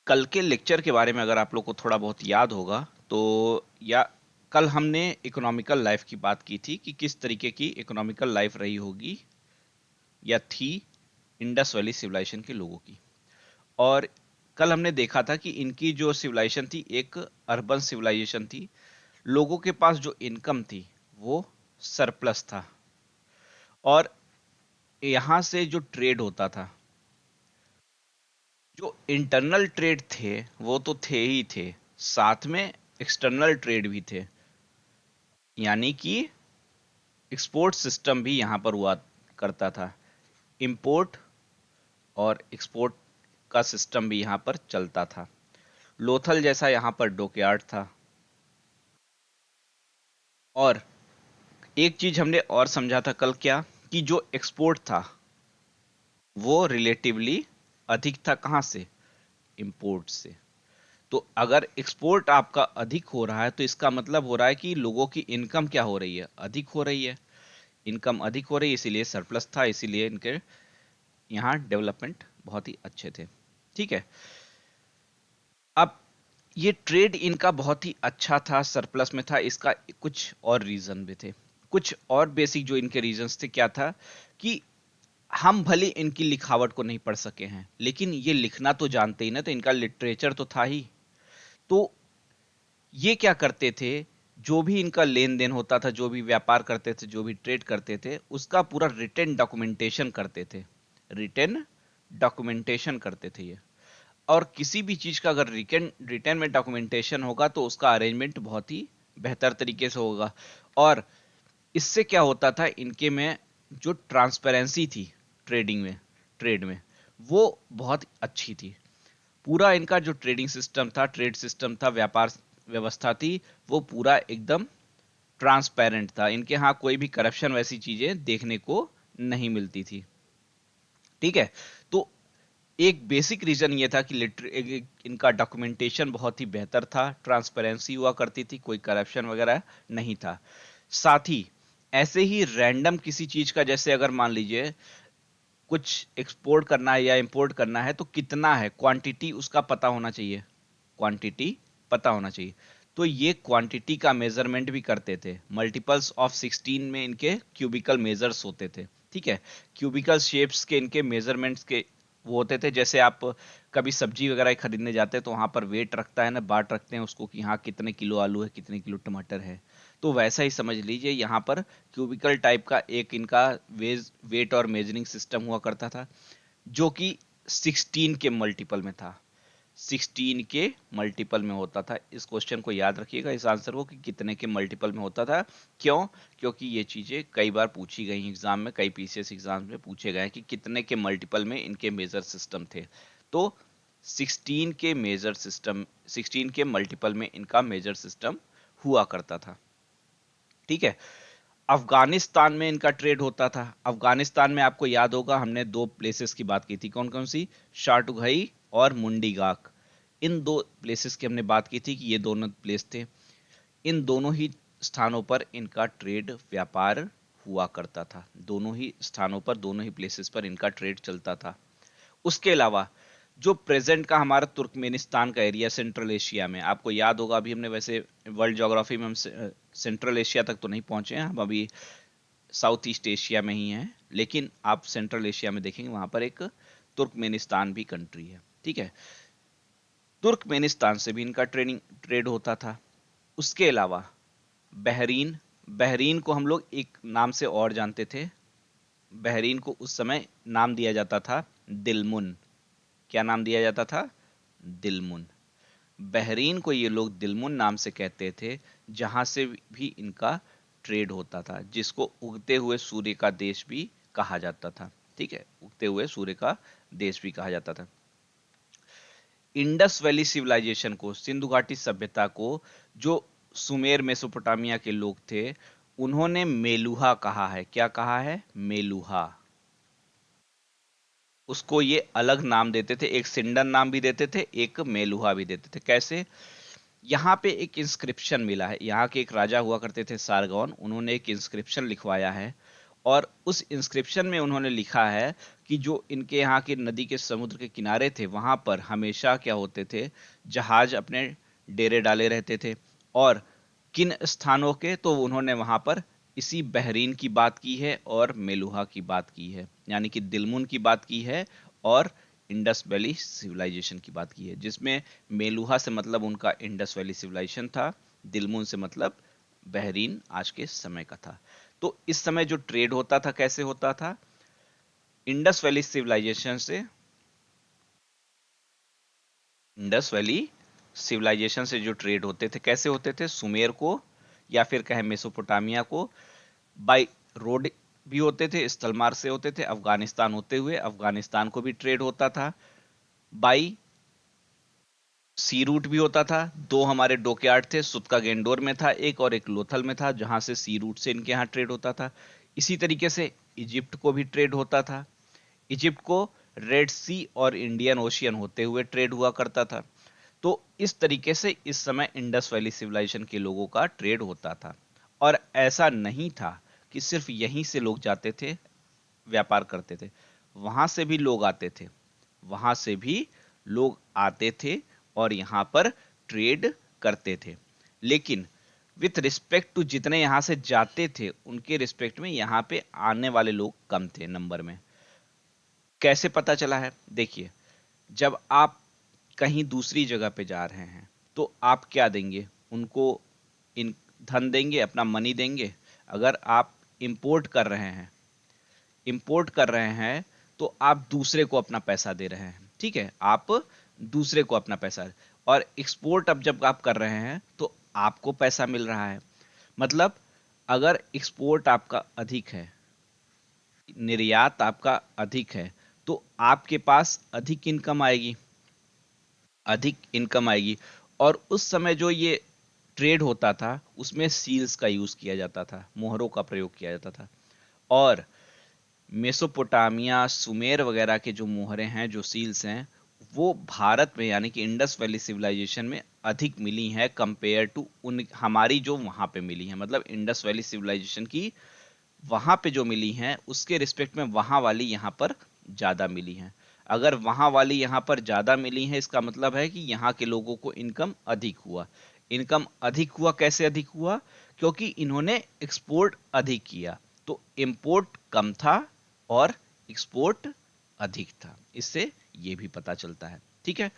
कल के लेक्चर के बारे में अगर आप लोग को थोड़ा बहुत याद होगा तो, या कल हमने इकोनॉमिकल लाइफ की बात की थी कि किस तरीके की इकोनॉमिकल लाइफ रही होगी या थी इंडस वैली सिविलाइजेशन के लोगों की। और कल हमने देखा था कि इनकी जो सिविलाइजेशन थी एक अर्बन सिविलाइजेशन थी। लोगों के पास जो इनकम थी वो सरप्लस था, और यहाँ से जो ट्रेड होता था, जो इंटरनल ट्रेड थे वो तो थे ही थे, साथ में एक्सटर्नल ट्रेड भी थे। यानी कि एक्सपोर्ट सिस्टम भी यहाँ पर हुआ करता था। इंपोर्ट और एक्सपोर्ट का सिस्टम भी यहाँ पर चलता था। लोथल जैसा यहाँ पर डॉकयार्ड था। और एक चीज हमने और समझा था कल, क्या कि जो एक्सपोर्ट था वो रिलेटिवली अधिक था, कहाँ से? इंपोर्ट से। तो अगर एक्सपोर्ट आपका अधिक हो रहा है तो इसका मतलब हो रहा है कि लोगों की इनकम क्या हो रही है? अधिक हो रही है। इनकम अधिक हो रही है, इसीलिए सरप्लस था, इसीलिए इनके यहाँ डेवलपमेंट बहुत ही अच्छे थे। ठीक है। अब ये ट्रेड इनका बहुत ही अच्छा था, सरप्लस में था, इसका कुछ और रीजन भी थे। कुछ और बेसिक जो इनके रीजंस थे, क्या था कि हम भले इनकी लिखावट को नहीं पढ़ सके हैं, लेकिन ये लिखना तो जानते ही ना, तो इनका लिटरेचर तो था ही। तो ये क्या करते थे, जो भी इनका लेन देन होता था, जो भी व्यापार करते थे, जो भी ट्रेड करते थे, उसका पूरा रिटन डॉक्यूमेंटेशन करते थे। रिटन डॉक्यूमेंटेशन करते थे ये। और किसी भी चीज का अगर रिटन रिटन में डॉक्यूमेंटेशन होगा तो उसका अरेंजमेंट बहुत ही बेहतर तरीके से होगा। और इससे क्या होता था, इनके में जो ट्रांसपेरेंसी थी ट्रेडिंग में, ट्रेड में, वो बहुत अच्छी थी। पूरा इनका जो ट्रेडिंग सिस्टम था, ट्रेड सिस्टम था, व्यापार व्यवस्था थी, वो पूरा एकदम ट्रांसपेरेंट था। इनके यहाँ कोई भी करप्शन वैसी चीजें देखने को नहीं मिलती थी। ठीक है। तो एक बेसिक रीजन ये था कि इनका डॉक्यूमेंटेशन बहुत ही बेहतर था, ट्रांसपेरेंसी हुआ करती थी, कोई करप्शन वगैरह नहीं था। साथ ही ऐसे ही रैंडम किसी चीज का, जैसे अगर मान लीजिए कुछ एक्सपोर्ट करना है या इंपोर्ट करना है, तो कितना है क्वांटिटी उसका पता होना चाहिए। क्वांटिटी पता होना चाहिए। तो ये क्वांटिटी का मेजरमेंट भी करते थे। मल्टीपल्स ऑफ 16 में इनके क्यूबिकल मेजर्स होते थे। ठीक है। क्यूबिकल शेप्स के इनके मेजरमेंट्स के वो होते थे। जैसे आप कभी सब्जी वगैरह खरीदने जाते हैं तो वहां पर वेट रखता है ना, बाट रखते हैं उसको कि हाँ कितने किलो आलू है, कितने किलो टमाटर है। तो वैसा ही समझ लीजिए, यहाँ पर क्यूबिकल टाइप का एक इनका वेट और मेजरिंग सिस्टम हुआ करता था, जो कि 16 के मल्टीपल में था। 16 के मल्टीपल में होता था। इस क्वेश्चन को याद रखिएगा, इस आंसर को, कि कितने के मल्टीपल में होता था। क्यों? क्योंकि ये चीजें कई बार पूछी गई एग्जाम में, कई पीसीएस एग्जाम में पूछे गए कि कितने के मल्टीपल में इनके मेजर सिस्टम थे। तो 16 के मेजर सिस्टम, 16 के मल्टीपल में इनका मेजर सिस्टम हुआ करता था। ठीक है। अफगानिस्तान में इनका ट्रेड होता था। अफगानिस्तान में आपको याद होगा हमने दो प्लेसेस की बात की थी, कौन कौन सी? शाटुघई और मुंडीगाक। इन दो प्लेसेस की हमने बात की थी कि ये दोनों प्लेस थे। इन दोनों ही स्थानों पर इनका ट्रेड व्यापार हुआ करता था। दोनों ही स्थानों पर, दोनों ही प्लेसेस पर इनका ट्रेड चलता था। उसके अलावा जो प्रेजेंट का हमारा तुर्कमेनिस्तान का एरिया, सेंट्रल एशिया में, आपको याद होगा अभी हमने वैसे वर्ल्ड ज्योग्राफी में हम सेंट्रल एशिया तक तो नहीं पहुंचे हैं, हम अभी साउथ ईस्ट एशिया में ही हैं। लेकिन आप सेंट्रल एशिया में देखेंगे वहां पर एक तुर्कमेनिस्तान भी कंट्री है। ठीक है। तुर्कमेनिस्तान से भी इनका ट्रेड होता था। उसके अलावा बहरीन, बहरीन को हम लोग एक नाम से और जानते थे। बहरीन को उस समय नाम दिया जाता था दिलमुन। क्या नाम दिया जाता था? दिलमुन। बहरीन को ये लोग दिलमुन नाम से कहते थे, जहां से भी इनका ट्रेड होता था, जिसको उगते हुए सूर्य का देश भी कहा जाता था। ठीक है। उगते हुए सूर्य का देश भी कहा जाता था। इंडस वैली सिविलाइजेशन को, सिंधु घाटी सभ्यता को, जो सुमेर मेसोपोटामिया के लोग थे, उन्होंने मेलुहा कहा है। क्या कहा है? मेलुहा। उसको ये अलग नाम देते थे, एक सिंडन नाम भी देते थे, एक मेलुहा भी देते थे। कैसे? यहाँ पे एक इंस्क्रिप्शन मिला है। यहाँ के एक राजा हुआ करते थे सारगौन, उन्होंने एक इंस्क्रिप्शन लिखवाया है। और उस इंस्क्रिप्शन में उन्होंने लिखा है कि जो इनके यहाँ के नदी के समुद्र के किनारे थे वहां पर हमेशा क्या होते थे, जहाज अपने डेरे डाले रहते थे। और किन स्थानों के, तो उन्होंने वहां पर इसी बहरीन की बात की है और मेलुहा की बात की है, यानी कि दिलमुन की बात की है और इंडस वैली सिविलाइजेशन की बात की है, जिसमें मेलुहा से मतलब उनका इंडस वैली सिविलाइजेशन था, दिलमुन से मतलब बहरीन आज के समय का था। तो इस समय जो ट्रेड होता था कैसे होता था, इंडस वैली सिविलाइजेशन से, इंडस वैली सिविलाइजेशन से जो ट्रेड होते थे कैसे होते थे, सुमेर को या फिर कहें मेसोपोटामिया को बाई रोड भी होते थे, स्थल मार्ग से होते थे, अफगानिस्तान होते हुए अफगानिस्तान को भी ट्रेड होता था, बाई सी रूट भी होता था। दो हमारे डॉकयार्ड थे, सुत का गेंडोर में था एक और एक लोथल में था, जहां से सी रूट से इनके यहाँ ट्रेड होता था। इसी तरीके से इजिप्ट को भी ट्रेड होता था। इजिप्ट को रेड सी और इंडियन ओशियन होते हुए ट्रेड हुआ करता था। तो इस तरीके से इस समय इंडस वैली सिविलाइजेशन के लोगों का ट्रेड होता था। और ऐसा नहीं था कि सिर्फ यहीं से लोग जाते थे, व्यापार करते थे, वहां से भी लोग आते थे, वहां से भी लोग आते थे और यहां पर ट्रेड करते थे। लेकिन विथ रिस्पेक्ट टू जितने यहां से जाते थे उनके रिस्पेक्ट में यहां पे आने वाले लोग कम थे नंबर में। कैसे पता चला है, देखिए, जब आप कहीं दूसरी जगह पे जा रहे हैं तो आप क्या देंगे उनको, इन धन देंगे, अपना मनी देंगे। अगर आप इंपोर्ट कर रहे हैं, इंपोर्ट कर रहे हैं तो आप दूसरे को अपना पैसा दे रहे हैं, ठीक है, आप दूसरे को अपना पैसा। और एक्सपोर्ट अब जब आप कर रहे हैं तो आपको पैसा मिल रहा है। मतलब अगर एक्सपोर्ट आपका अधिक है, निर्यात आपका अधिक है, तो आपके पास अधिक इनकम आएगी, अधिक इनकम आएगी। और उस समय जो ये ट्रेड होता था उसमें सील्स का यूज किया जाता था, मोहरों का प्रयोग किया जाता था। और मेसोपोटामिया, सुमेर वगैरह के जो मोहरें हैं, जो सील्स हैं, वो भारत में यानी कि इंडस वैली सिविलाइजेशन में अधिक मिली हैं कंपेयर टू उन हमारी जो वहां पे मिली हैं। मतलब इंडस वैली सिविलाइजेशन की वहां पे जो मिली हैं उसके रिस्पेक्ट में वहां वाली यहां पर ज्यादा मिली हैं। अगर वहां वाली यहां पर ज्यादा मिली हैं इसका मतलब है कि यहाँ के लोगों को इनकम अधिक हुआ। इनकम अधिक हुआ, कैसे अधिक हुआ, क्योंकि इन्होंने एक्सपोर्ट अधिक किया। तो इंपोर्ट कम था और एक्सपोर्ट अधिक था, इससे ये भी पता चलता है। ठीक है,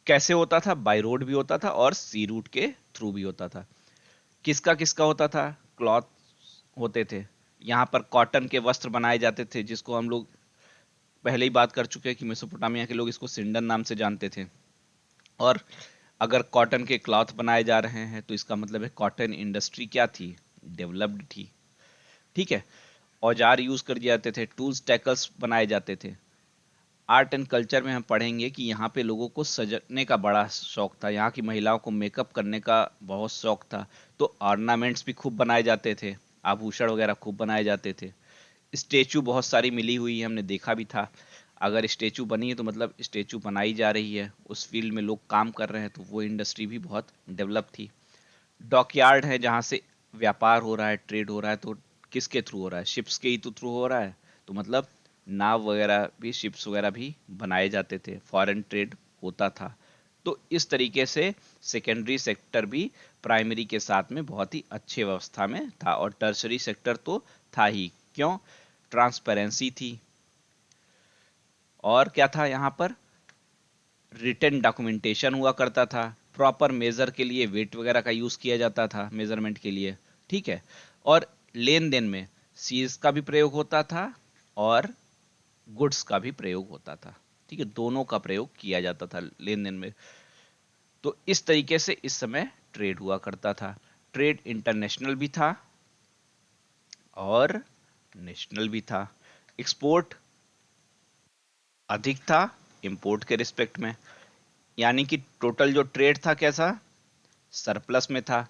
कैसे होता था, बाय रोड भी होता था और सी रूट के थ्रू भी होता था। किसका किसका होता था, क्लॉथ होते थे, यहाँ पर कॉटन के वस्त्र बनाए जाते थे, जिसको हम लोग पहले ही बात कर चुके हैं कि मेसोपोटामिया के लोग इसको सिंडन नाम से जानते थे। और अगर कॉटन के क्लॉथ बनाए जा रहे हैं तो इसका मतलब है कॉटन इंडस्ट्री क्या थी, डेवलप्ड थी। ठीक है, औजार यूज कर जाते थे, टूल्स टैकल्स बनाए जाते थे। आर्ट एंड कल्चर में हम पढ़ेंगे कि यहाँ पे लोगों को सजने का बड़ा शौक था, यहाँ की महिलाओं को मेकअप करने का बहुत शौक था। तो ऑर्नामेंट्स भी खूब बनाए जाते थे, आभूषण वगैरह खूब बनाए जाते थे। स्टेचू बहुत सारी मिली हुई है, हमने देखा भी था। अगर स्टेचू बनी है तो मतलब स्टेचू बनाई जा रही है, उस फील्ड में लोग काम कर रहे हैं, तो वो इंडस्ट्री भी बहुत डेवलप थी। डॉकयार्ड है जहाँ से व्यापार हो रहा है, ट्रेड हो रहा है, तो किसके थ्रू हो रहा है, शिप्स के ही तो थ्रू हो रहा है। तो मतलब नाव वगैरह भी, शिप्स वगैरह भी बनाए जाते थे, फॉरेन ट्रेड होता था। तो इस तरीके से सेकेंडरी सेक्टर भी प्राइमरी के साथ में बहुत ही अच्छे व्यवस्था में था, और टर्सरी सेक्टर तो था ही। क्यों, ट्रांसपेरेंसी थी। और क्या था यहाँ पर, रिटन डॉक्यूमेंटेशन हुआ करता था, प्रॉपर मेजर के लिए वेट वगैरह का यूज किया जाता था मेजरमेंट के लिए। ठीक है, और लेन देन में सीज का भी प्रयोग होता था और गुड्स का भी प्रयोग होता था। ठीक है, दोनों का प्रयोग किया जाता था लेन देन में। तो इस तरीके से इस समय ट्रेड हुआ करता था। ट्रेड इंटरनेशनल भी था और नेशनल भी था। एक्सपोर्ट अधिक था इंपोर्ट के रिस्पेक्ट में, यानी कि टोटल जो ट्रेड था कैसा, सरप्लस में था।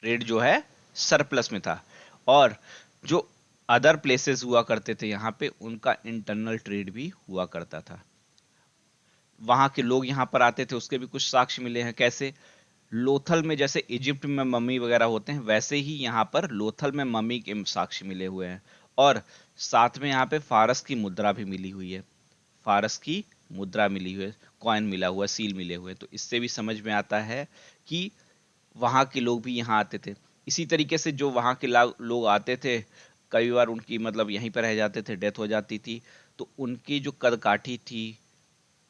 ट्रेड जो है सरप्लस में था। और जो अदर प्लेसेस हुआ करते थे यहाँ पे, उनका इंटरनल ट्रेड भी हुआ करता था। वहां के लोग यहाँ पर आते थे, उसके भी कुछ साक्ष्य मिले हैं। कैसे, लोथल में जैसे इजिप्ट में मम्मी वगैरह होते हैं, वैसे ही यहाँ पर लोथल में मम्मी के साक्ष्य मिले हुए हैं। और साथ में यहाँ पे फारस की मुद्रा भी मिली हुई है, फारस की मुद्रा मिली हुई है, कॉइन मिला हुआ, सील मिले हुए। तो इससे भी समझ में आता है कि वहाँ के लोग भी यहाँ आते थे। इसी तरीके से जो वहाँ के लोग आते थे, कई बार उनकी मतलब यहीं पर रह जाते थे, डेथ हो जाती थी, तो उनकी जो कदकाठी थी,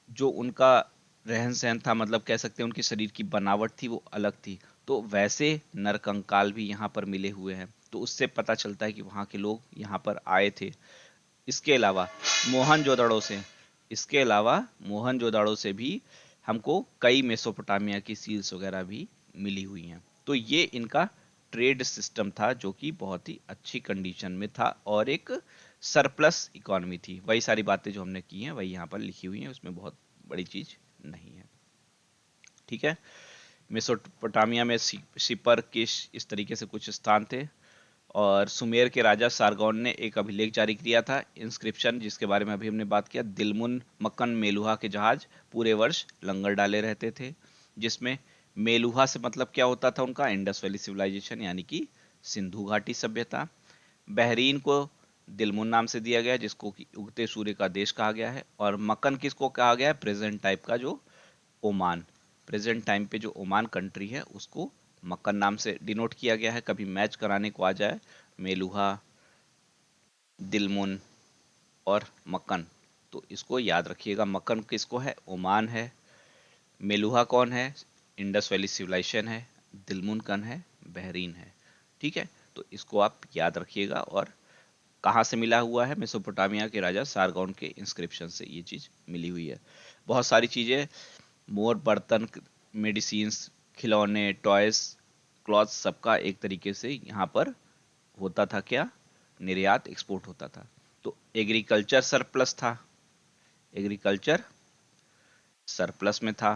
जो उनका रहन सहन था, मतलब कह सकते हैं उनके शरीर की बनावट थी, वो अलग थी। तो वैसे नरकंकाल भी यहाँ पर मिले हुए हैं, तो उससे पता चलता है कि वहाँ के लोग यहाँ पर आए थे। इसके अलावा मोहनजोदड़ो से इसके अलावा मोहनजोदड़ो से भी हमको कई मेसोपोटामिया की सील्स वगैरह भी मिली हुई हैं। तो ये इनका ट्रेड सिस्टम था जो कि बहुत ही अच्छी कंडीशन में था और एक सरप्लस इकोनॉमी थी। वही सारी बातें जो हमने की हैं वही यहाँ पर लिखी हुई हैं, उसमें बहुत बड़ी चीज नहीं है। ठीक है। मेसोपोटामिया में शिपर किश इस तरीके से कुछ स्थान थे। और सुमेर के राजा सारगोन ने एक अभिलेख जारी किया था, इंस्क्रिप्शन, जिसके बारे में अभी हमने बात किया। दिलमुन मक्कन मेलुहा के जहाज पूरे वर्ष लंगर डाले रहते थे, जिसमें मेलुहा से मतलब क्या होता था उनका, इंडस वैली सिविलाइजेशन यानी कि सिंधु घाटी सभ्यता। बहरीन को दिलमुन नाम से दिया गया, जिसको कि उगते सूर्य का देश कहा गया है। और मक्कन किसको कहा गया है, प्रेजेंट टाइप का जो ओमान, प्रेजेंट टाइम पे जो ओमान कंट्री है उसको मक्कन नाम से डिनोट किया गया है। कभी मैच कराने को आ जाए मेलुहा, दिलमुन और मक्कन, तो इसको याद रखिएगा। मक्कन किसको है, ओमान है। मेलुहा कौन है, इंडस वैली सिविलाइजेशन है। दिलमुन कौन है, बहरीन है। ठीक है, तो इसको आप याद रखिएगा। और कहाँ से मिला हुआ है, मेसोपोटामिया के राजा सारगोन के इंस्क्रिप्शन से ये चीज मिली हुई है। बहुत सारी चीजें, मोर, बर्तन, मेडिसिन्स, खिलौने, टॉयज, क्लॉथ, सबका एक तरीके से यहाँ पर होता था क्या, निर्यात, एक्सपोर्ट होता था। तो एग्रीकल्चर सरप्लस था, एग्रीकल्चर सरप्लस में था।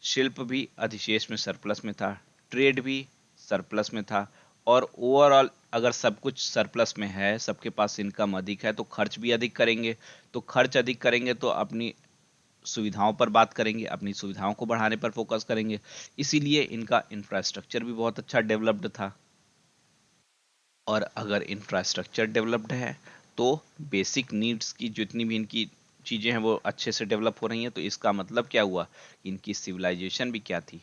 शिल्प भी अधिशेष में सरप्लस में था। ट्रेड भी सरप्लस में था। और ओवरऑल अगर सब कुछ सरप्लस में है, सबके पास इनकम अधिक है, तो खर्च भी अधिक करेंगे। तो खर्च अधिक करेंगे तो अपनी सुविधाओं पर बात करेंगे, अपनी सुविधाओं को बढ़ाने पर फोकस करेंगे। इसीलिए इनका इंफ्रास्ट्रक्चर भी बहुत अच्छा डेवलप्ड था। और अगर इंफ्रास्ट्रक्चर डेवलप्ड है तो बेसिक नीड्स की जितनी भी इनकी चीज़ें हैं वो अच्छे से डेवलप हो रही हैं। तो इसका मतलब क्या हुआ, इनकी सिविलाइजेशन भी क्या थी,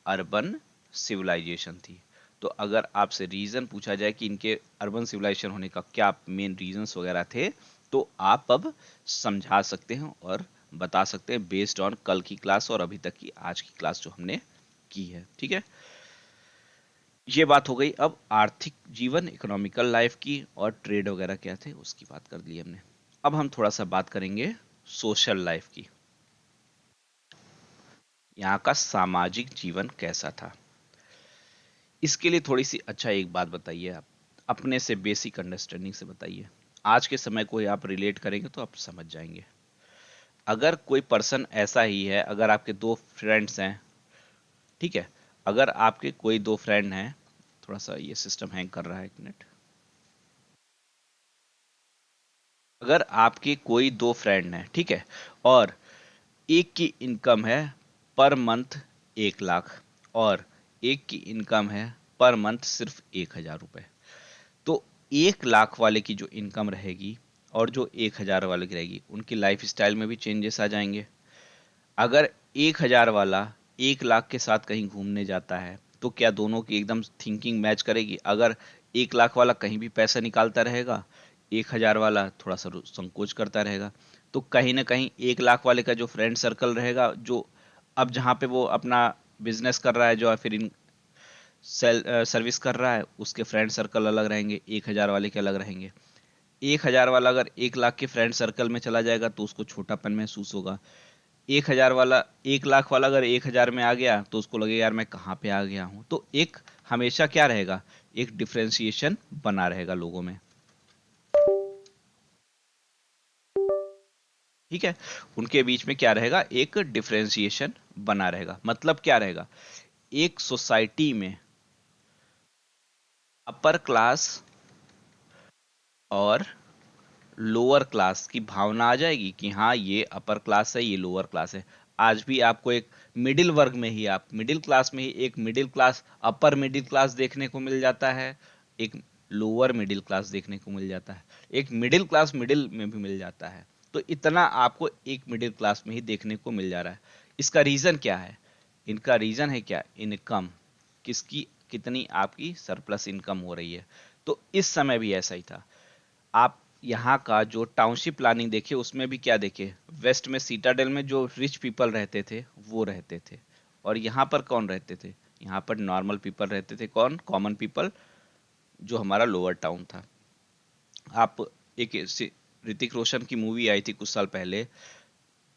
अर्बन सिविलाइजेशन थी। तो अगर आपसे रीज़न पूछा जाए कि इनके अर्बन सिविलाइजेशन होने का क्या मेन रीजंस वगैरह थे, तो आप अब समझा सकते हैं और बता सकते हैं बेस्ड ऑन कल की क्लास और अभी तक की आज की क्लास जो हमने की है। ठीक है, ये बात हो गई अब आर्थिक जीवन, इकोनॉमिकल लाइफ की, और ट्रेड वगैरह क्या थे उसकी बात कर ली हमने। अब हम थोड़ा सा बात करेंगे सोशल लाइफ की, यहाँ का सामाजिक जीवन कैसा था। इसके लिए थोड़ी सी अच्छा एक बात बताइए, आप अपने से बेसिक अंडरस्टैंडिंग से बताइए। आज के समय को आप रिलेट करेंगे तो आप समझ जाएंगे। अगर कोई पर्सन ऐसा ही है, अगर आपके दो फ्रेंड्स हैं, ठीक है, अगर आपके कोई दो फ्रेंड हैं, थोड़ा सा ये सिस्टम हैंग कर रहा है, एक मिनट। अगर आपके कोई दो फ्रेंड हैं, ठीक है, और एक की इनकम है पर मंथ 1 लाख, और एक की इनकम है पर मंथ सिर्फ 1,000 रुपए, तो 1 लाख वाले की जो इनकम रहेगी और जो 1,000 वाले की रहेगी, उनकी लाइफ स्टाइल में भी चेंजेस आ जाएंगे। अगर 1,000 वाला 1 लाख के साथ कहीं घूमने जाता है तो क्या दोनों की एकदम थिंकिंग मैच करेगी? अगर 1 लाख वाला कहीं भी पैसा निकालता रहेगा, 1,000 वाला थोड़ा सा संकोच करता रहेगा। तो कहीं ना कहीं 1 लाख वाले का जो फ्रेंड सर्कल रहेगा, जो अब जहाँ पे वो अपना बिजनेस कर रहा है, जो फिर इन सर्विस कर रहा है, उसके फ्रेंड सर्कल अलग रहेंगे, 1,000 वाले के अलग रहेंगे। 1,000 वाला अगर 1 लाख के फ्रेंड सर्कल में चला जाएगा तो उसको छोटापन महसूस होगा। 1,000 वाला 1 लाख वाला अगर 1,000 में आ गया तो उसको लगेगा यार मैं कहाँ पे आ गया हूँ। तो एक हमेशा क्या रहेगा, एक डिफरेंशिएशन बना रहेगा लोगों में। ठीक है, उनके बीच में क्या रहेगा, एक डिफरेंशिएशन बना रहेगा। मतलब क्या रहेगा, एक सोसाइटी में अपर क्लास और लोअर क्लास की भावना आ जाएगी कि हाँ ये अपर क्लास है, ये लोअर क्लास है। आज भी आपको एक मिडिल वर्ग में ही, आप मिडिल क्लास में ही एक middle class, upper middle class देखने को मिल जाता है, एक लोअर मिडिल क्लास देखने को मिल जाता है, एक मिडिल क्लास मिडिल में भी मिल जाता है। तो इतना आपको एक मिडिल क्लास में ही देखने को मिल जा रहा है। इसका रीजन क्या है? इनका रीजन है क्या? इनकम, किसकी कितनी आपकी सरप्लस इनकम हो रही है। तो इस समय भी ऐसा ही था। आप यहाँ का जो टाउनशिप प्लानिंग देखे उसमें भी क्या देखे, वेस्ट में सीटाडेल में जो रिच पीपल रहते थे वो रहते थे, और यहाँ पर कौन रहते थे? यहाँ पर नॉर्मल पीपल रहते थे। कौन? कॉमन पीपल, जो हमारा लोअर टाउन था। आप एक ऋतिक रोशन की मूवी आई थी कुछ साल पहले,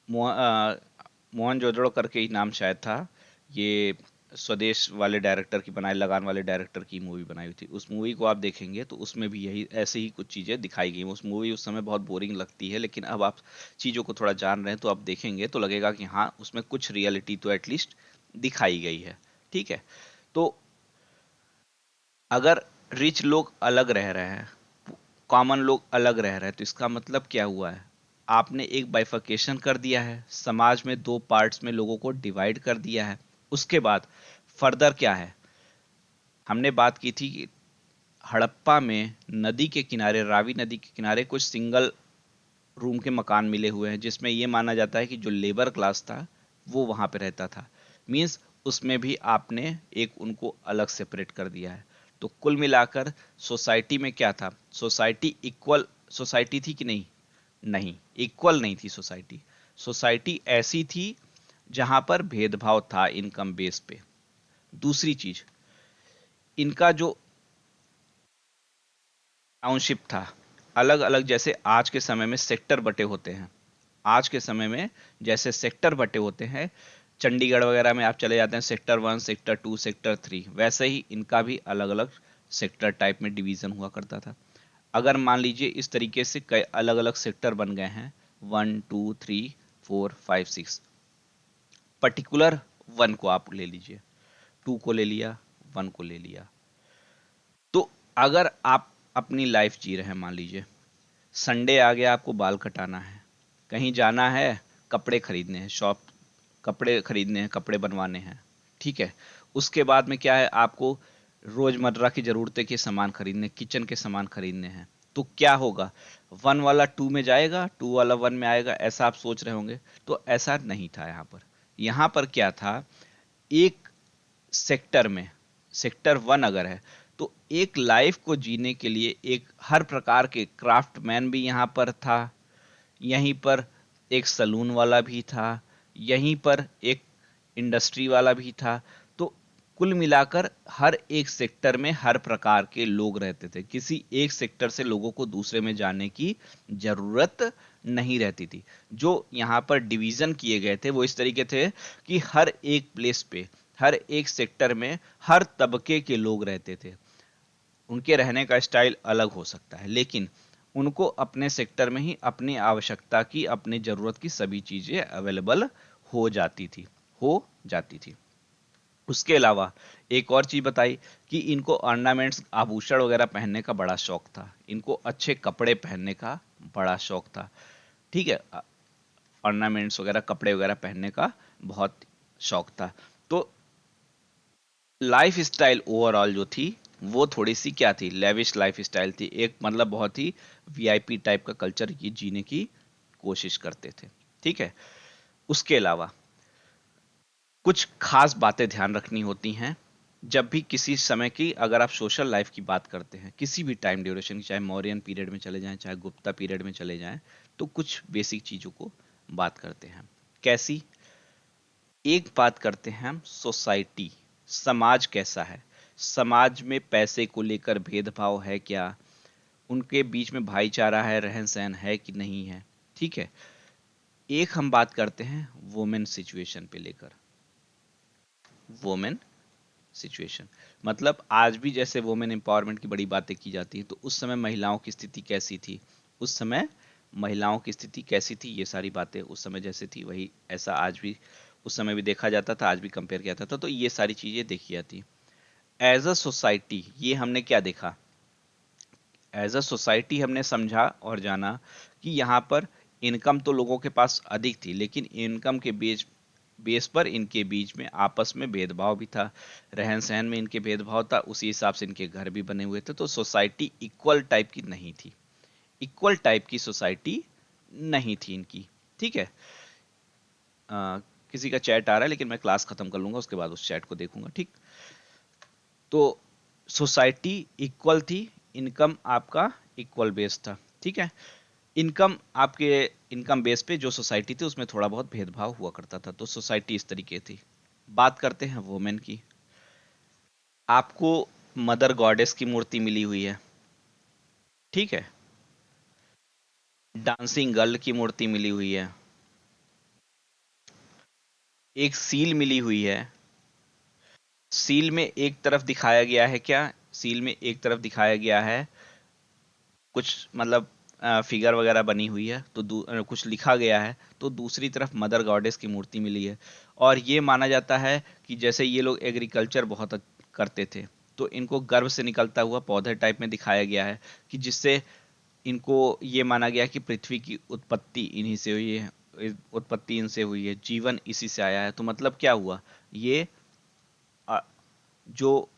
मोहनजोदड़ो करके ही नाम शायद था। ये स्वदेश वाले डायरेक्टर की बनाई, लगान वाले डायरेक्टर की मूवी बनाई हुई थी। उस मूवी को आप देखेंगे तो उसमें भी यही ऐसे ही कुछ चीजें दिखाई गई। उस मूवी उस समय बहुत बोरिंग लगती है, लेकिन अब आप चीजों को थोड़ा जान रहे हैं तो आप देखेंगे तो लगेगा कि हाँ, उसमें कुछ रियलिटी तो एटलीस्ट दिखाई गई है। ठीक है। तो अगर रिच लोग अलग रह रहे हैं, कॉमन लोग अलग रह रहे हैं, तो इसका मतलब क्या हुआ है? आपने एक बाइफर्केशन कर दिया है, समाज में दो पार्ट्स में लोगों को डिवाइड कर दिया है। उसके बाद फर्दर क्या है? हमने बात की थी कि हड़प्पा में नदी के किनारे, रावी नदी के किनारे कुछ सिंगल रूम के मकान मिले हुए हैं, जिसमें यह माना जाता है कि जो लेबर क्लास था वो वहां पे रहता था। मींस उसमें भी आपने एक उनको अलग सेपरेट कर दिया है। तो कुल मिलाकर सोसाइटी में क्या था? सोसाइटी इक्वल सोसाइटी थी कि नहीं? नहीं, इक्वल नहीं थी सोसाइटी। सोसाइटी ऐसी थी जहां पर भेदभाव था इनकम बेस पे। दूसरी चीज, इनका जो टाउनशिप था, अलग अलग, जैसे आज के समय में सेक्टर बटे होते हैं, आज के समय में जैसे सेक्टर बटे होते हैं, चंडीगढ़ वगैरह में आप चले जाते हैं सेक्टर 1, सेक्टर 2, सेक्टर 3, वैसे ही इनका भी अलग अलग सेक्टर टाइप में डिवीजन हुआ करता था। अगर मान लीजिए इस तरीके से कई अलग अलग सेक्टर बन गए हैं, 1 2 3 4 5 6, पर्टिकुलर 1 को आप ले लीजिए, 2 को ले लिया, 1 को ले लिया। तो अगर आप अपनी लाइफ जी रहे हैं, मान लीजिए संडे आ गया, आपको बाल कटाना है, कहीं जाना है, कपड़े खरीदने हैं, शॉप कपड़े खरीदने हैं, कपड़े बनवाने हैं। ठीक है। उसके बाद में क्या है, आपको रोजमर्रा की जरूरतें के सामान खरीदने, किचन के सामान खरीदने हैं। तो क्या होगा? 1 वाला 2 में जाएगा, 2 वाला 1 में आएगा, ऐसा आप सोच रहे होंगे। तो ऐसा नहीं था यहाँ पर। यहाँ पर क्या था, एक सेक्टर में, सेक्टर 1 अगर है, तो एक लाइफ को जीने के लिए एक हर प्रकार के क्राफ्टमैन भी यहाँ पर था, यहीं पर एक सलून वाला भी था, यहीं पर एक इंडस्ट्री वाला भी था। तो कुल मिलाकर हर एक सेक्टर में हर प्रकार के लोग रहते थे। किसी एक सेक्टर से लोगों को दूसरे में जाने की जरूरत नहीं रहती थी। जो यहाँ पर डिवीजन किए गए थे वो इस तरीके थे कि हर एक प्लेस पे, हर एक सेक्टर में हर तबके के लोग रहते थे। उनके रहने का स्टाइल अलग हो सकता है, लेकिन उनको अपने सेक्टर में ही अपनी आवश्यकता की, अपनी जरूरत की सभी चीजें अवेलेबल हो जाती थी, हो जाती थी। उसके अलावा एक और चीज बताई कि इनको ऑर्नामेंट्स, आभूषण वगैरह पहनने का बड़ा शौक था, इनको अच्छे कपड़े पहनने का बड़ा शौक था। ठीक है। ऑर्नामेंट्स वगैरह, कपड़े वगैरह पहनने का बहुत शौक था। तो लाइफ स्टाइल ओवरऑल जो थी वो थोड़ी सी क्या थी, लेविश लाइफ स्टाइल थी। एक मतलब बहुत ही वीआईपी टाइप का कल्चर ये जीने की कोशिश करते थे। ठीक है। उसके अलावा कुछ खास बातें ध्यान रखनी होती हैं जब भी किसी समय की, अगर आप सोशल लाइफ की बात करते हैं, किसी भी टाइम ड्यूरेशन की, चाहे मौर्यन पीरियड में चले जाएं, चाहे गुप्ता पीरियड में चले जाएं, तो कुछ बेसिक चीजों को बात करते हैं। कैसी? एक बात करते हैं हम सोसाइटी, समाज कैसा है, समाज में पैसे को लेकर भेदभाव है क्या, उनके बीच में भाईचारा है, रहन सहन है कि नहीं है। ठीक है। एक हम बात करते हैं वुमेन सिचुएशन पे लेकर। वुमेन सिचुएशन मतलब आज भी जैसे वुमेन एम्पावरमेंट की बड़ी बातें की जाती हैं, तो उस समय महिलाओं की स्थिति कैसी थी, उस समय महिलाओं की स्थिति कैसी थी, ये सारी बातें उस समय जैसे थी वही ऐसा आज भी, उस समय भी देखा जाता था, आज भी कंपेयर किया जाता था। तो ये सारी चीजें देखी जाती। एज अ सोसाइटी ये हमने क्या देखा, एज अ सोसाइटी हमने समझा और जाना कि यहाँ पर इनकम तो लोगों के पास अधिक थी, लेकिन इनकम के बीच बेस पर इनके बीच में आपस में भेदभाव भी था, रहन सहन में इनके भेदभाव था, उसी हिसाब से इनके घर भी बने हुए थे। तो सोसाइटी इक्वल टाइप की नहीं थी, इक्वल टाइप की सोसाइटी नहीं थी इनकी। ठीक है। किसी का चैट आ रहा है, लेकिन मैं क्लास खत्म कर लूंगा, उसके बाद उस चैट को देखूंगा। ठीक। तो सोसाइटी इक्वल थी, इनकम आपका इक्वल बेस था। ठीक है। इनकम आपके इनकम बेस पे जो सोसाइटी थी उसमें थोड़ा बहुत भेदभाव हुआ करता था। तो सोसाइटी इस तरीके थी। बात करते हैं वुमेन की। आपको मदर गॉडेस की मूर्ति मिली हुई है। ठीक है। डांसिंग गर्ल की मूर्ति मिली हुई है। एक सील मिली हुई है। सील में एक तरफ दिखाया गया है क्या, सील में एक तरफ दिखाया गया है कुछ, मतलब फिगर वगैरह बनी हुई है, तो कुछ लिखा गया है, तो दूसरी तरफ मदर गॉडेस की मूर्ति मिली है। और ये माना जाता है कि जैसे ये लोग एग्रीकल्चर बहुत करते थे, तो इनको गर्भ से निकलता हुआ पौधे टाइप में दिखाया गया है, कि जिससे इनको ये माना गया कि पृथ्वी की उत्पत्ति इन्हीं से हुई है, उत्पत्ति इनसे हुई है, जीवन इसी से आया है। तो मतलब क्या हुआ, ये अ, जो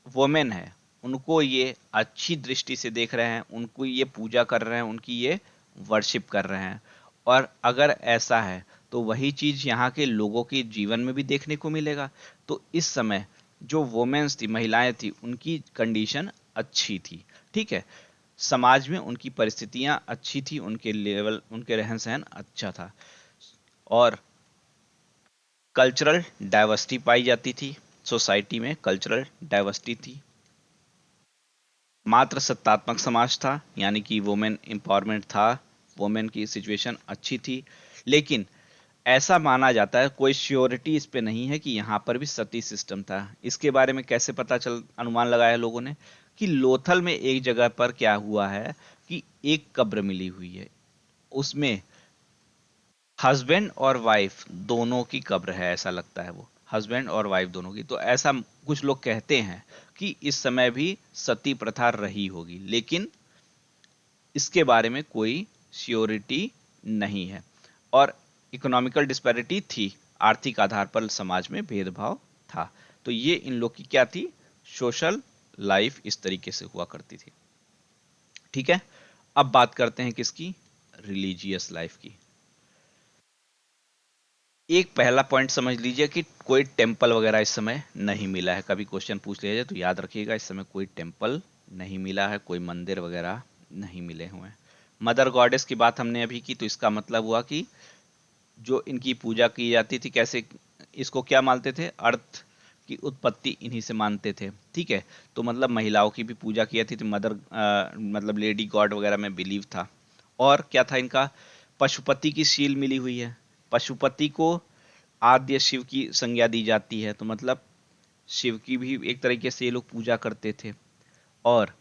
वोमेन है उनको ये अच्छी दृष्टि से देख रहे हैं, उनको ये पूजा कर रहे हैं, उनकी ये वर्शिप कर रहे हैं। और अगर ऐसा है तो वही चीज यहाँ के लोगों के जीवन में भी देखने को मिलेगा। तो इस समय जो वोमेन्स थी, महिलाएं थी, उनकी कंडीशन अच्छी थी। ठीक है। समाज में उनकी परिस्थितियां अच्छी थी, उनके लेवल, उनके रहन सहन अच्छा था। और कल्चरल डाइवर्सिटी पाई जाती थी, सोसाइटी में कल्चरल डाइवर्सिटी थी। मात्र सत्तात्मक समाज था, यानी कि वुमेन एम्पावरमेंट था, वुमेन की सिचुएशन अच्छी थी। लेकिन ऐसा माना जाता है, कोई श्योरिटी इस पे नहीं है कि यहाँ पर भी सती सिस्टम था। इसके बारे में कैसे पता चल, अनुमान लगाया लोगों ने कि लोथल में एक जगह पर क्या हुआ है कि एक कब्र मिली हुई है, उसमें हस्बैंड और वाइफ दोनों की कब्र है, ऐसा लगता है वो हस्बैंड और वाइफ दोनों की। तो ऐसा कुछ लोग कहते हैं कि इस समय भी सती प्रथा रही होगी, लेकिन इसके बारे में कोई श्योरिटी नहीं है। और इकोनॉमिकल डिस्पैरिटी थी, आर्थिक आधार पर समाज में भेदभाव था। तो ये इन लोग की क्या थी, सोशल लाइफ इस तरीके से हुआ करती थी। ठीक है। अब बात करते हैं किसकी, रिलीजियस लाइफ की। एक पहला पॉइंट समझ लीजिए कि कोई टेम्पल वगैरह इस समय नहीं मिला है। कभी क्वेश्चन पूछ लिया जाए तो याद रखिएगा, इस समय कोई टेम्पल नहीं मिला है, कोई मंदिर वगैरह नहीं मिले हुए हैं। मदर गॉडेस की बात हमने अभी की, तो इसका मतलब हुआ कि जो इनकी पूजा की जाती थी, कैसे, इसको क्या मानते थे, अर्थ की उत्पत्ति इन्हीं से मानते थे। ठीक है। तो मतलब महिलाओं की भी पूजा की जाती थी, मदर मतलब लेडी गॉड वगैरह में बिलीव था। और क्या था इनका, पशुपति की शील मिली हुई है। पशुपति को आद्य शिव की संज्ञा दी जाती है, तो मतलब शिव की भी एक तरीके से ये लोग पूजा करते थे। और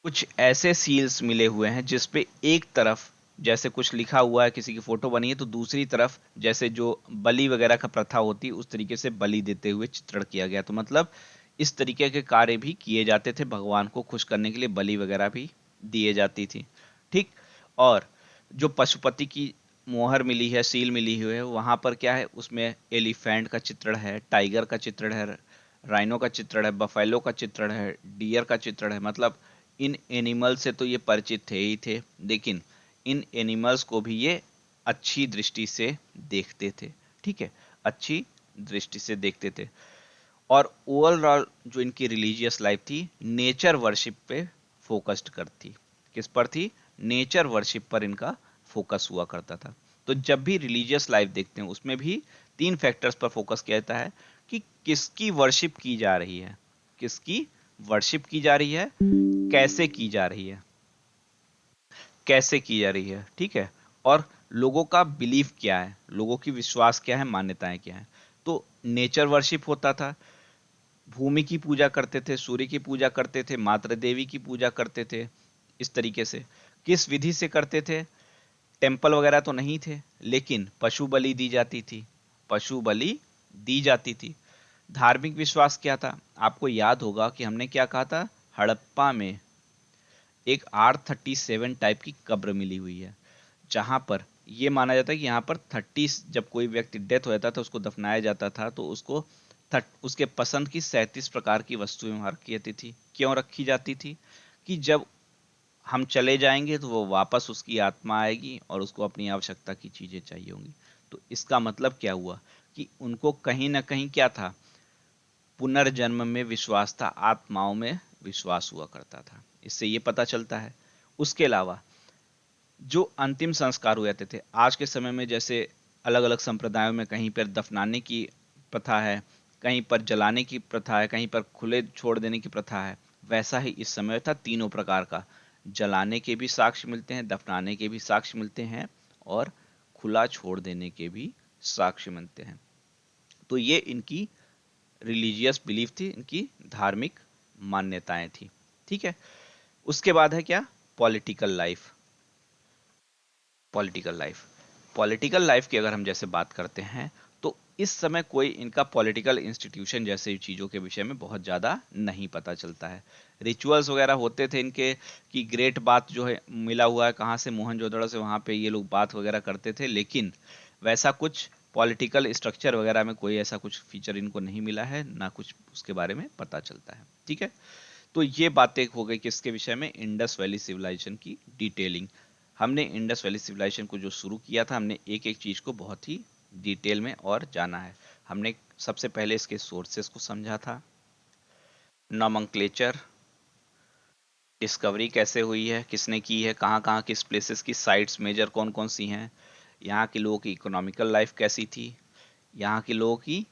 कुछ ऐसे सील्स मिले हुए हैं जिसपे एक तरफ जैसे कुछ लिखा हुआ है, किसी की फोटो बनी है, तो दूसरी तरफ जैसे जो बलि वगैरह का प्रथा होती, उस तरीके से बलि देते हुए चित्रण किया गया। तो मतलब इस तरीके के कार्य भी किए जाते थे, भगवान को खुश करने के लिए बलि वगैरह भी दिए जाती थी। ठीक। और जो पशुपति की मोहर मिली है, सील मिली हुई है, वहां पर क्या है, उसमें एलिफेंट का चित्रण है, टाइगर का चित्रण है, राइनो का चित्रण है, बफेलो का चित्रण है, डियर का चित्रण है। मतलब इन एनिमल से तो ये परिचित थे ही थे, लेकिन इन एनिमल्स को भी ये अच्छी दृष्टि से देखते थे। ठीक है। अच्छी दृष्टि से देखते थे। और ओवरऑल जो इनकी रिलीजियस लाइफ थी, नेचर वर्शिप पे फोकस्ड कर थी। किस पर थी, नेचर वर्शिप पर इनका फोकस हुआ करता था। तो जब भी रिलीजियस लाइफ देखते हैं, उसमें भी तीन फैक्टर्स पर फोकस किया जाता है कि किसकी वर्शिप की जा रही है, किसकी वर्शिप की जा रही है, कैसे की जा रही है, कैसे की जा रही है। ठीक है। और लोगों का बिलीफ क्या है, लोगों की विश्वास क्या है, मान्यताएं क्या है। तो नेचर वर्शिप होता था, भूमि की पूजा करते थे, सूर्य की पूजा करते थे, मातृ देवी की पूजा करते थे। इस तरीके से किस विधि से करते थे, टेम्पल वगैरह तो नहीं थे, लेकिन पशु बलि दी जाती थी, पशु बलि दी जाती थी। धार्मिक विश्वास क्या था, आपको याद होगा कि हमने क्या कहा था, हड़प्पा में एक R37 टाइप की कब्र मिली हुई है, जहां पर ये माना जाता है कि यहाँ पर 30, जब कोई व्यक्ति डेथ हो जाता था उसको दफनाया जाता था तो उसको उसके पसंद की 37 प्रकार की वस्तुएं वहां रखी जाती थी। क्यों रखी जाती थी? कि जब हम चले जाएंगे तो वो वापस उसकी आत्मा आएगी और उसको अपनी आवश्यकता की चीजें चाहिए होंगी। तो इसका मतलब क्या हुआ कि उनको कहीं ना कहीं क्या था, पुनर्जन्म में विश्वास था, आत्माओं में विश्वास हुआ करता था। इससे ये पता चलता है। उसके अलावा जो अंतिम संस्कार हुए जाते थे, आज के समय में जैसे अलग अलग संप्रदायों में कहीं पर दफनाने की प्रथा है, कहीं पर जलाने की प्रथा है, कहीं पर खुले छोड़ देने की प्रथा है, वैसा ही इस समय था। तीनों प्रकार का, जलाने के भी साक्ष्य मिलते हैं, दफनाने के भी साक्ष्य मिलते हैं और खुला छोड़ देने के भी साक्ष्य मिलते हैं। तो ये इनकी रिलीजियस बिलीफ थी, इनकी धार्मिक मान्यताएं थी। ठीक है। उसके बाद है क्या? Political life. Political life political life की अगर हम जैसे बात करते हैं तो इस समय कोई इनका पॉलिटिकल इंस्टीट्यूशन जैसे चीज़ों के विषय में बहुत ज़्यादा नहीं पता चलता है। रिचुअल्स वगैरह होते थे इनके, कि ग्रेट बात जो है मिला हुआ है कहाँ से, मोहनजोदड़ो से, वहाँ पे ये लोग बात वगैरह करते थे, लेकिन वैसा कुछ पॉलिटिकल स्ट्रक्चर वगैरह में कोई ऐसा कुछ फीचर इनको नहीं मिला है, ना कुछ उसके बारे में पता चलता है। ठीक है। तो ये बातें हो गई किसके विषय में? इंडस वैली सिविलाइजेशन की डिटेलिंग। हमने इंडस वैली सिविलाइजेशन को जो शुरू किया था, हमने एक एक चीज को बहुत ही डिटेल में और जाना है। हमने सबसे पहले इसके सोर्सेस को समझा था, नॉमनक्लेचर, डिस्कवरी कैसे हुई है, किसने की है, कहाँ कहाँ किस प्लेसेस की साइट्स मेजर कौन कौन सी हैं, यहाँ के लोगों की इकोनॉमिकल लाइफ कैसी थी, यहाँ के लोगों की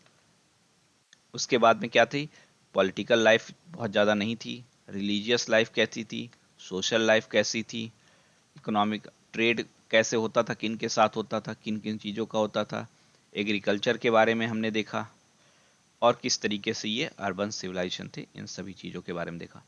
उसके बाद में क्या थी, पॉलिटिकल लाइफ बहुत ज़्यादा नहीं थी, रिलीजियस लाइफ कैसी थी, सोशल लाइफ कैसी थी, इकोनॉमिक ट्रेड कैसे होता था, किन के साथ होता था, किन किन चीज़ों का होता था, एग्रीकल्चर के बारे में हमने देखा, और किस तरीके से ये अर्बन सिविलाइजेशन थे, इन सभी चीज़ों के बारे में देखा।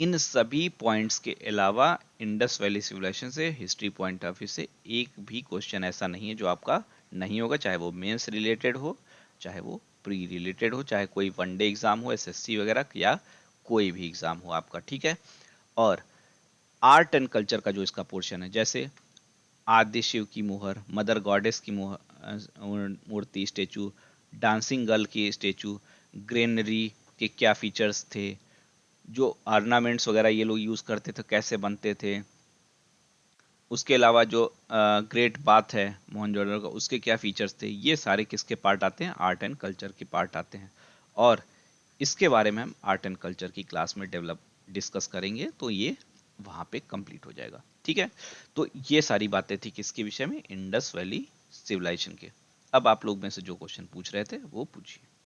इन सभी पॉइंट्स के अलावा इंडस वैली सिविलाइजेशन से हिस्ट्री पॉइंट ऑफ व्यू से एक भी क्वेश्चन ऐसा नहीं है जो आपका नहीं होगा, चाहे वो मेंस रिलेटेड हो, चाहे वो प्री रिलेटेड हो, चाहे कोई वनडे एग्जाम हो, एसएससी वगैरह, या कोई भी एग्जाम हो आपका। ठीक है। और आर्ट एंड कल्चर का जो इसका पोर्शन है, जैसे आदि शिव की मुहर, मदर गॉडेस की मूर्ति, स्टेचू, डांसिंग गर्ल की स्टेचू, ग्रेनरी के क्या फीचर्स थे, जो ऑर्नामेंट्स वगैरह ये लोग यूज करते थे कैसे बनते थे, उसके अलावा जो ग्रेट बाथ है मोहनजोदड़ो का, उसके क्या फीचर्स थे, ये सारे किसके पार्ट आते हैं? आर्ट एंड कल्चर के पार्ट आते हैं। और इसके बारे में हम आर्ट एंड कल्चर की क्लास में डेवलप डिस्कस करेंगे, तो ये वहां पे कंप्लीट हो जाएगा। ठीक है। तो ये सारी बातें थी किसके विषय में? इंडस वैली सिविलाइजेशन के। अब आप लोग में से जो क्वेश्चन पूछ रहे थे वो पूछिए।